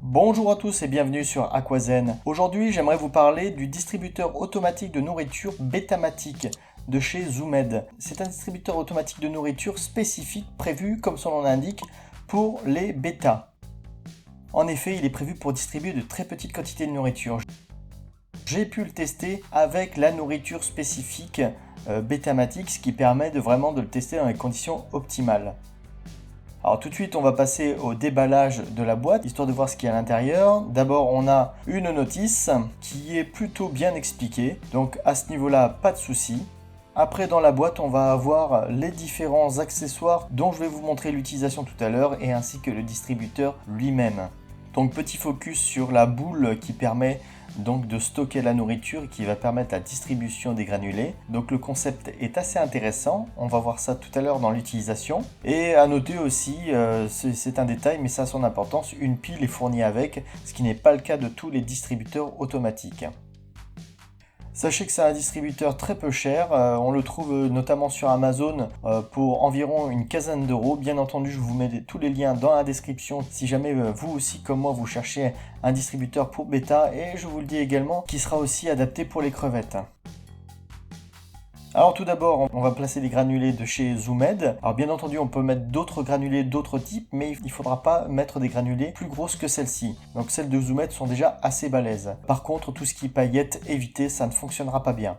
Bonjour à tous et bienvenue sur Aquazen. Aujourd'hui, j'aimerais vous parler du distributeur automatique de nourriture Betamatic de chez Zoomed. C'est un distributeur automatique de nourriture spécifique prévu, comme son nom l'indique, pour les bêtas. En effet, il est prévu pour distribuer de très petites quantités de nourriture. J'ai pu le tester avec la nourriture spécifique Betamatic, ce qui permet de vraiment de le tester dans les conditions optimales. Alors tout de suite, on va passer au déballage de la boîte, histoire de voir ce qu'il y a à l'intérieur. D'abord, on a une notice qui est plutôt bien expliquée, donc à ce niveau-là, pas de souci. Après, dans la boîte, on va avoir les différents accessoires dont je vais vous montrer l'utilisation tout à l'heure, et ainsi que le distributeur lui-même. Donc petit focus sur la boule qui permet donc de stocker la nourriture et qui va permettre la distribution des granulés. Donc le concept est assez intéressant, on va voir ça tout à l'heure dans l'utilisation. Et à noter aussi, c'est un détail mais ça a son importance, une pile est fournie avec, ce qui n'est pas le cas de tous les distributeurs automatiques. Sachez que c'est un distributeur très peu cher, on le trouve notamment sur Amazon pour environ une quinzaine d'euros. Bien entendu, je vous mets tous les liens dans la description si jamais vous aussi comme moi vous cherchez un distributeur pour bêta, et je vous le dis également qui sera aussi adapté pour les crevettes. Alors tout d'abord, on va placer les granulés de chez Zoomed. Alors bien entendu, on peut mettre d'autres granulés d'autres types, mais il ne faudra pas mettre des granulés plus grosses que celles-ci. Donc celles de Zoomed sont déjà assez balèzes. Par contre, tout ce qui est paillettes, évitez, ça ne fonctionnera pas bien.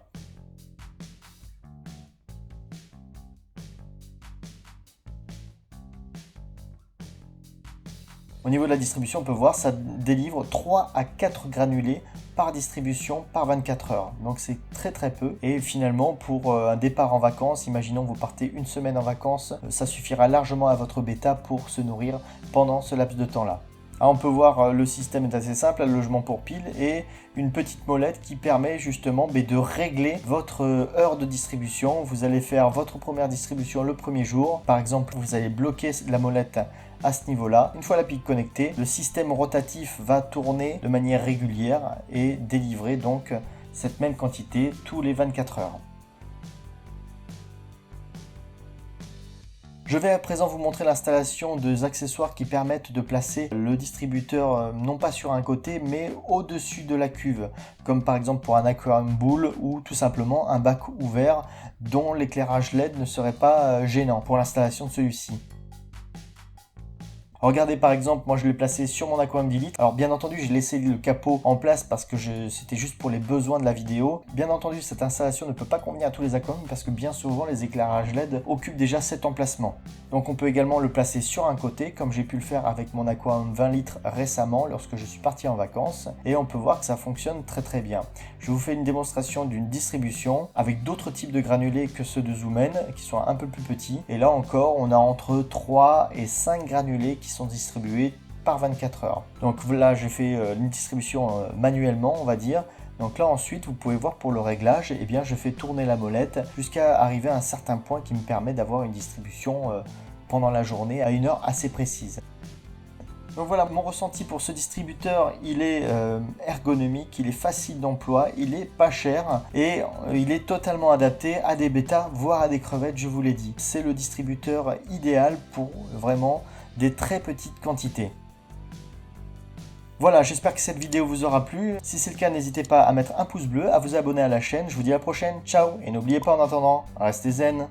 Au niveau de la distribution, on peut voir ça délivre 3 à 4 granulés par distribution par 24 heures. Donc c'est très peu. Et finalement, pour un départ en vacances, imaginons que vous partez une semaine en vacances, ça suffira largement à votre bêta pour se nourrir pendant ce laps de temps-là. Alors on peut voir le système est assez simple, un logement pour pile et une petite molette qui permet justement de régler votre heure de distribution. Vous allez faire votre première distribution le premier jour. Par exemple, vous allez bloquer la molette à ce niveau-là. Une fois la pile connectée, le système rotatif va tourner de manière régulière et délivrer donc cette même quantité tous les 24 heures. Je vais à présent vous montrer l'installation des accessoires qui permettent de placer le distributeur non pas sur un côté mais au-dessus de la cuve, comme par exemple pour un aquarium bowl ou tout simplement un bac ouvert dont l'éclairage LED ne serait pas gênant pour l'installation de celui-ci. Regardez par exemple, moi je l'ai placé sur mon aquarium 10 litres. Alors bien entendu, j'ai laissé le capot en place parce que c'était juste pour les besoins de la vidéo. Bien entendu, cette installation ne peut pas convenir à tous les aquariums parce que bien souvent les éclairages LED occupent déjà cet emplacement. Donc on peut également le placer sur un côté comme j'ai pu le faire avec mon aquarium 20 litres récemment lorsque je suis parti en vacances. Et on peut voir que ça fonctionne très bien. Je vous fais une démonstration d'une distribution avec d'autres types de granulés que ceux de Zoomed qui sont un peu plus petits. Et là encore, on a entre 3 et 5 granulés qui sont distribués par 24 heures. Donc là j'ai fait une distribution manuellement on va dire. Donc là ensuite vous pouvez voir pour le réglage, et bien je fais tourner la molette jusqu'à arriver à un certain point qui me permet d'avoir une distribution pendant la journée à une heure assez précise. Donc voilà, mon ressenti pour ce distributeur, il est ergonomique, il est facile d'emploi, il est pas cher et il est totalement adapté à des bêtas, voire à des crevettes, je vous l'ai dit. C'est le distributeur idéal pour vraiment des très petites quantités. Voilà, j'espère que cette vidéo vous aura plu. Si c'est le cas, n'hésitez pas à mettre un pouce bleu, à vous abonner à la chaîne. Je vous dis à la prochaine, ciao. Et n'oubliez pas en attendant, restez zen.